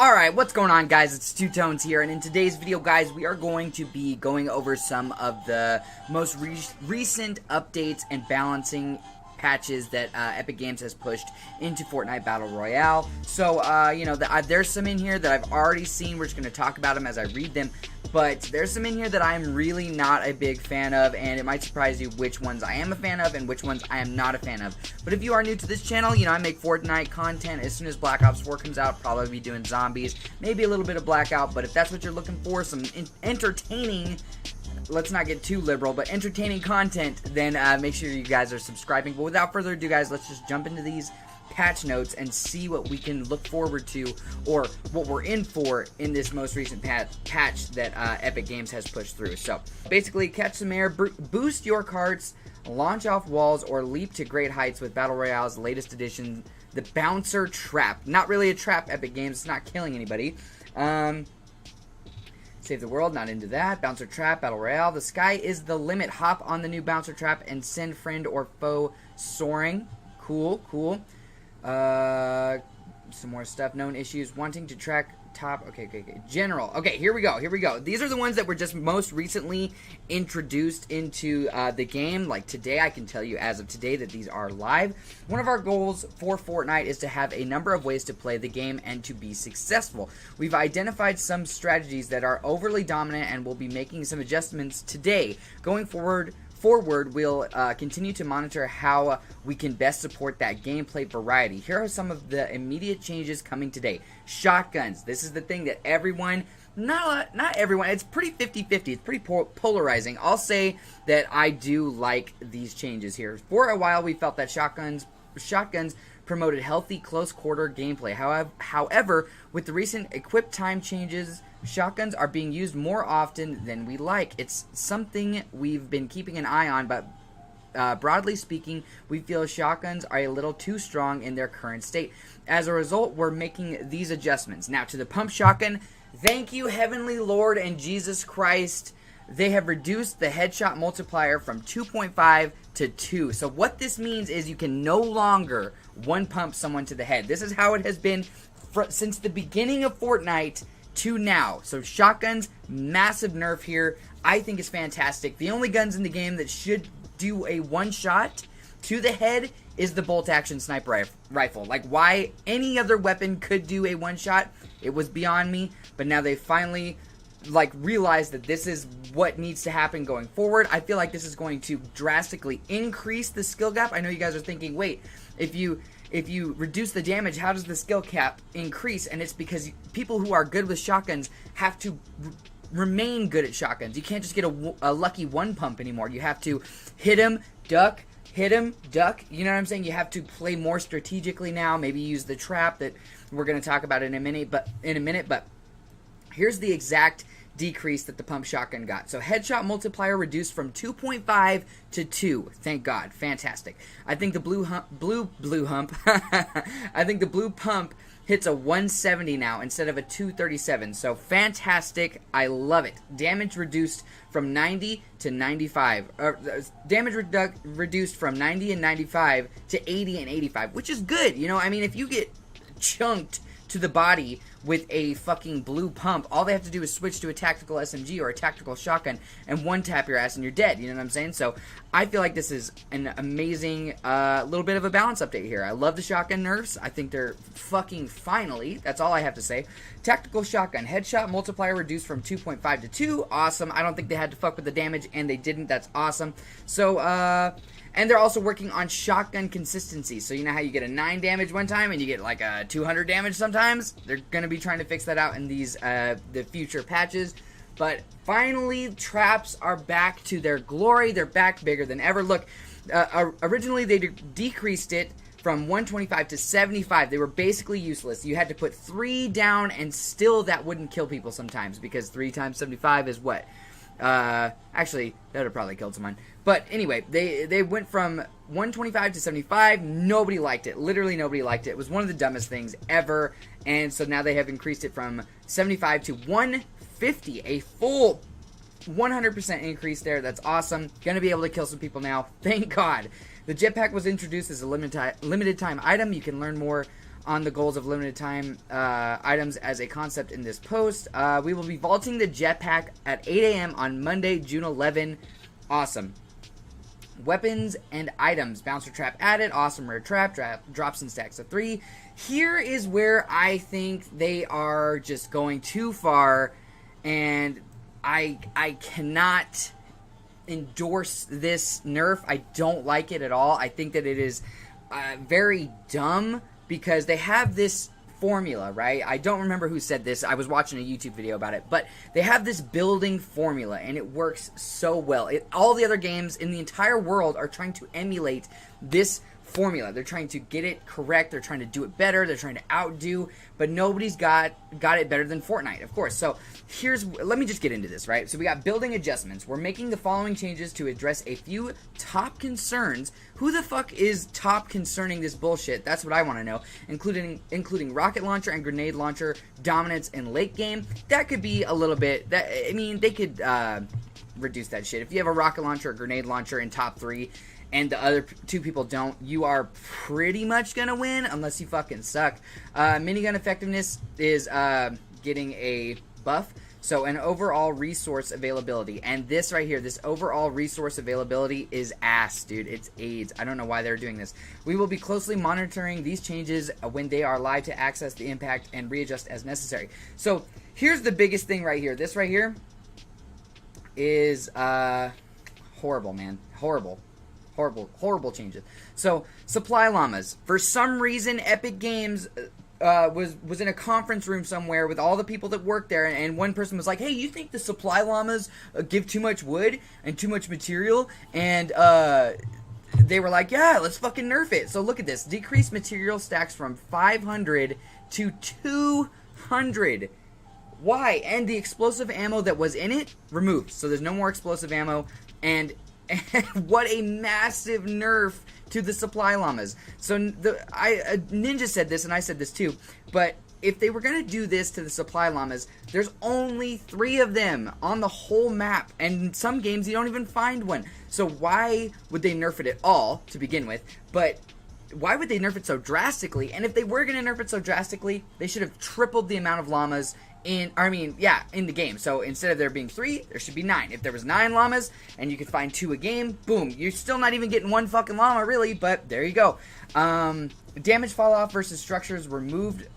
Alright, what's going on, guys? It's Two Tones here, and in today's video, guys, we are going to be going over some of the most recent updates and balancing patches that Epic Games has pushed into Fortnite Battle Royale. So, there's some in here that I've already seen. We're just going to talk about them as I read them. But there's some in here that I'm really not a big fan of, and it might surprise you which ones I am a fan of and which ones I am not a fan of. But if you are new to this channel, I make Fortnite content. As soon as Black Ops 4 comes out, probably be doing zombies, maybe a little bit of Blackout. But if that's what you're looking for, some entertaining, let's not get too liberal, but entertaining content, then make sure you guys are subscribing. But without further ado, guys, let's just jump into these patch notes and see what we can look forward to, or what we're in for in this most recent patch that Epic Games has pushed through. So basically, catch some air, boost your carts, launch off walls, or leap to great heights with Battle Royale's latest edition, the Bouncer Trap. Not really a trap, Epic Games. It's not killing anybody. Save the world, not into that. Bouncer Trap, Battle Royale. The sky is the limit. Hop on the new Bouncer Trap and send friend or foe soaring. Cool, cool. Some more stuff. Known issues. Wanting to track top. Okay. General. Okay, here we go. These are the ones that were just most recently introduced into the game. Like today, I can tell you as of today that these are live. One of our goals for Fortnite is to have a number of ways to play the game and to be successful. We've identified some strategies that are overly dominant and we'll be making some adjustments today. Going forward, we'll continue to monitor how we can best support that gameplay variety. Here are some of the immediate changes coming today. Shotguns. This is the thing that everyone, not everyone, it's pretty 50-50. It's pretty polarizing. I'll say that I do like these changes here. For a while, we felt that shotguns promoted healthy close-quarter gameplay. However, with the recent equip time changes, shotguns are being used more often than we like. It's something we've been keeping an eye on, but broadly speaking, we feel shotguns are a little too strong in their current state. As a result, we're making these adjustments. Now, to the pump shotgun, thank you, Heavenly Lord and Jesus Christ. They have reduced the headshot multiplier from 2.5 to 2. So what this means is you can no longer one pump someone to the head. This is how it has been since the beginning of Fortnite to now. So shotguns, massive nerf here. I think it's fantastic. The only guns in the game that should do a one shot to the head is the bolt action sniper rifle. Like, why any other weapon could do a one shot, it was beyond me. But now they finally realize that this is what needs to happen going forward. I feel like this is going to drastically increase the skill gap. I know you guys are thinking, wait, if you reduce the damage, how does the skill cap increase? And it's because people who are good with shotguns have to remain good at shotguns. You can't just get a lucky one pump anymore. You have to hit him, duck, hit him, duck. You know what I'm saying? You have to play more strategically now. Maybe use the trap that we're going to talk about in a minute. But here's the exact decrease that the pump shotgun got. So headshot multiplier reduced from 2.5 to 2. Thank God. Fantastic. I think the blue hump I think the blue pump hits a 170 now instead of a 237. So fantastic. I love it. Damage reduced from 90 to 95. Reduced from 90 and 95 to 80 and 85, which is good. If you get chunked to the body with a fucking blue pump, all they have to do is switch to a tactical SMG or a tactical shotgun and one tap your ass and you're dead. You know what I'm saying? So I feel like this is an amazing little bit of a balance update here. I love the shotgun nerfs. I think they're fucking finally. That's all I have to say. Tactical shotgun headshot multiplier reduced from 2.5 to 2. Awesome. I don't think they had to fuck with the damage, and they didn't. That's awesome. So and they're also working on shotgun consistency. So you know how you get a 9 damage one time and you get like a 200 damage sometimes? They're going to be trying to fix that out in these the future patches. But finally, traps are back to their glory. They're back bigger than ever. Look, originally they decreased it from 125 to 75. They were basically useless. You had to put 3 down and still that wouldn't kill people sometimes, because 3 times 75 is what? Actually, that would have probably killed someone. But anyway, they went from 125 to 75. Nobody liked it. Literally nobody liked it. It was one of the dumbest things ever. And so now they have increased it from 75 to 150. A full 100% increase there. That's awesome. Gonna be able to kill some people now. Thank God. The jetpack was introduced as a limited time item. You can learn more on the goals of limited time items as a concept in this post. We will be vaulting the jetpack at 8 a.m. on Monday, June 11. Awesome. Weapons and items. Bouncer trap added. Awesome rare trap. Drops in stacks of 3. Here is where I think they are just going too far, and I cannot endorse this nerf. I don't like it at all. I think that it is very dumb because they have this formula, right? I don't remember who said this. I was watching a YouTube video about it, but they have this building formula and it works so well. All the other games in the entire world are trying to emulate this formula. They're trying to get it correct. They're trying to do it better. They're trying to outdo, but nobody's got it better than Fortnite, of course. So let me just get into this, right? So we got building adjustments. We're making the following changes to address a few top concerns. Who the fuck is top concerning this bullshit? That's what I want to know. Including rocket launcher and grenade launcher dominance in late game. That could be a little bit. They could reduce that shit. If you have a rocket launcher or grenade launcher in top 3, and the other 2 people don't, you are pretty much gonna win unless you fucking suck. Minigun effectiveness is getting a buff, so an overall resource availability. And this right here, this overall resource availability is ass, dude. It's AIDS. I don't know why they're doing this. We will be closely monitoring these changes when they are live to access the impact and readjust as necessary. So here's the biggest thing right here. This right here is horrible, man. Horrible changes. So, Supply Llamas. For some reason, Epic Games was in a conference room somewhere with all the people that work there, and one person was like, hey, you think the Supply Llamas give too much wood and too much material? And they were like, yeah, let's fucking nerf it. So look at this. Decrease material stacks from 500 to 200. Why? And the explosive ammo that was in it, removed. So there's no more explosive ammo, and what a massive nerf to the Supply Llamas. So Ninja said this, and I said this too, but if they were going to do this to the Supply Llamas, there's only 3 of them on the whole map, and in some games you don't even find one. So why would they nerf it at all, to begin with? But why would they nerf it so drastically? And if they were going to nerf it so drastically, they should have tripled the amount of llamas in the game. So instead of there being 3, there should be 9. If there was 9 llamas and you could find 2 a game, boom, you're still not even getting 1 fucking llama, really, but there you go. Damage fall off versus structures removed.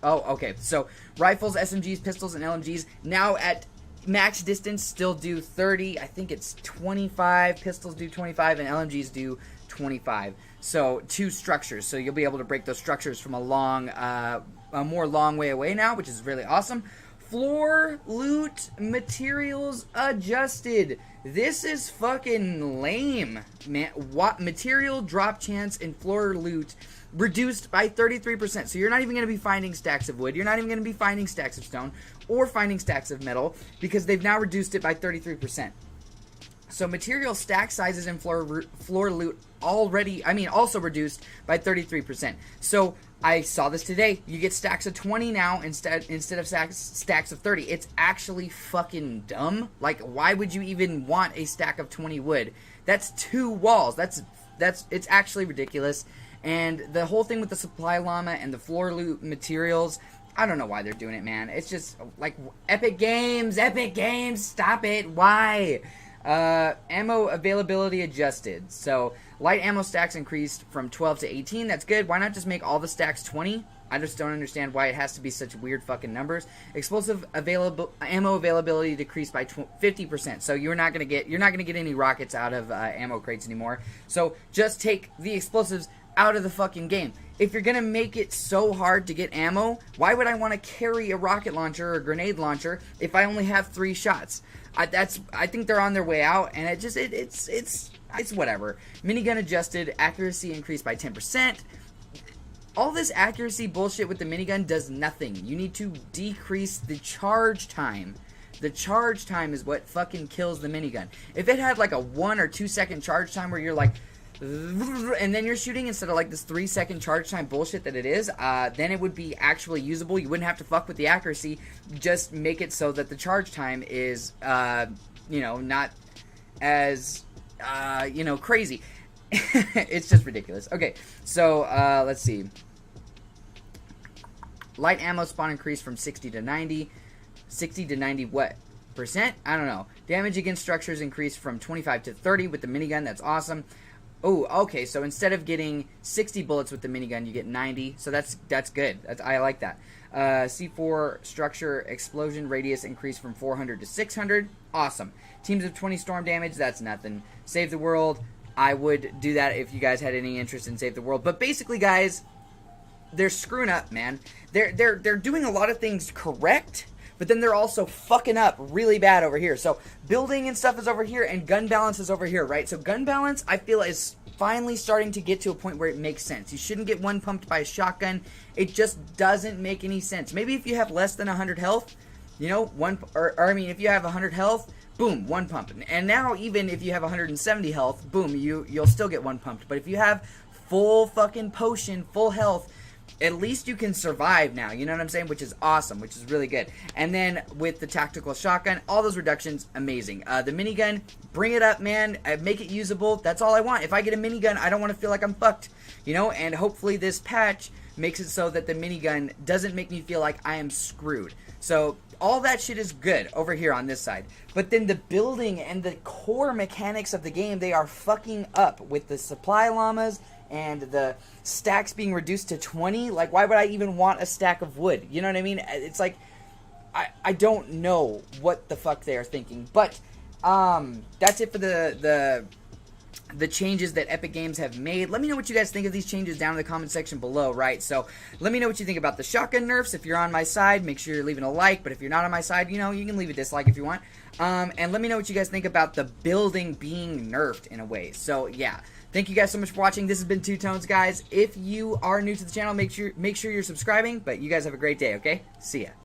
Oh, okay. So rifles, SMGs, pistols, and LMGs now at max distance still do 30. I think it's 25. Pistols do 25 and LMGs do 25. So 2 structures. So you'll be able to break those structures from a more long way away now, which is really awesome. Floor loot materials adjusted. This is fucking lame, man. What material drop chance in floor loot reduced by 33%. So you're not even going to be finding stacks of wood. You're not even going to be finding stacks of stone or finding stacks of metal because they've now reduced it by 33%. So material stack sizes in floor loot also reduced by 33%. So I saw this today. You get stacks of 20 now instead of stacks of 30. It's actually fucking dumb. Like, why would you even want a stack of 20 wood? That's 2 walls. It's actually ridiculous. And the whole thing with the Supply Llama and the floor loot materials, I don't know why they're doing it, man. It's just like Epic Games, stop it. Why? Ammo availability adjusted. So light ammo stacks increased from 12 to 18. That's good. Why not just make all the stacks 20? I just don't understand why it has to be such weird fucking numbers. Explosive ammo availability decreased by 50%. So you're not gonna get any rockets out of ammo crates anymore. So just take the explosives out of the fucking game. If you're gonna make it so hard to get ammo, why would I want to carry a rocket launcher or a grenade launcher if I only have 3 shots? I think they're on their way out, and it's whatever. Minigun adjusted, accuracy increased by 10%. All this accuracy bullshit with the minigun does nothing. You need to decrease the charge time. The charge time is what fucking kills the minigun. If it had like a 1 or 2 second charge time where you're like, and then you're shooting instead of like this 3 second charge time bullshit that it is, then it would be actually usable. You wouldn't have to fuck with the accuracy. Just make it so that the charge time is, not as, crazy. It's just ridiculous. Okay, so, let's see. Light ammo spawn increased from 60 to 90. 60 to 90 what? Percent? I don't know. Damage against structures increased from 25 to 30 with the minigun. That's awesome. Oh, okay. So instead of getting 60 bullets with the minigun, you get 90. So that's good. I like that. C4 structure explosion radius increased from 400 to 600. Awesome. Teams of 20 storm damage. That's nothing. Save the world. I would do that if you guys had any interest in Save the World. But basically, guys, they're screwing up, man. They're doing a lot of things correct, but then they're also fucking up really bad over here. So building and stuff is over here, and gun balance is over here, right? So gun balance, I feel, is finally starting to get to a point where it makes sense. You shouldn't get one pumped by a shotgun. It just doesn't make any sense. Maybe if you have less than 100 health, you know, I mean, if you have 100 health, boom, one pump. And now even if you have 170 health, boom, you'll still get one pumped. But if you have full fucking potion, full health, at least you can survive now, you know what I'm saying? Which is awesome, which is really good. And then with the tactical shotgun, all those reductions, amazing. The minigun, bring it up, man. Make it usable. That's all I want. If I get a minigun, I don't want to feel like I'm fucked, you know? And hopefully this patch makes it so that the minigun doesn't make me feel like I am screwed. So all that shit is good over here on this side. But then the building and the core mechanics of the game, they are fucking up with the supply llamas and the stacks being reduced to 20. Like, why would I even want a stack of wood? You know what I mean? It's like, I don't know what the fuck they are thinking. But that's it for the changes that Epic Games have made. Let me know what you guys think of these changes down in the comment section below, right? So let me know what you think about the shotgun nerfs. If you're on my side, make sure you're leaving a like. But if you're not on my side, you know, you can leave a dislike if you want. And let me know what you guys think about the building being nerfed in a way. So yeah, thank you guys so much for watching. This has been Two Tones, guys. If you are new to the channel, make sure you're subscribing. But you guys have a great day, okay? See ya.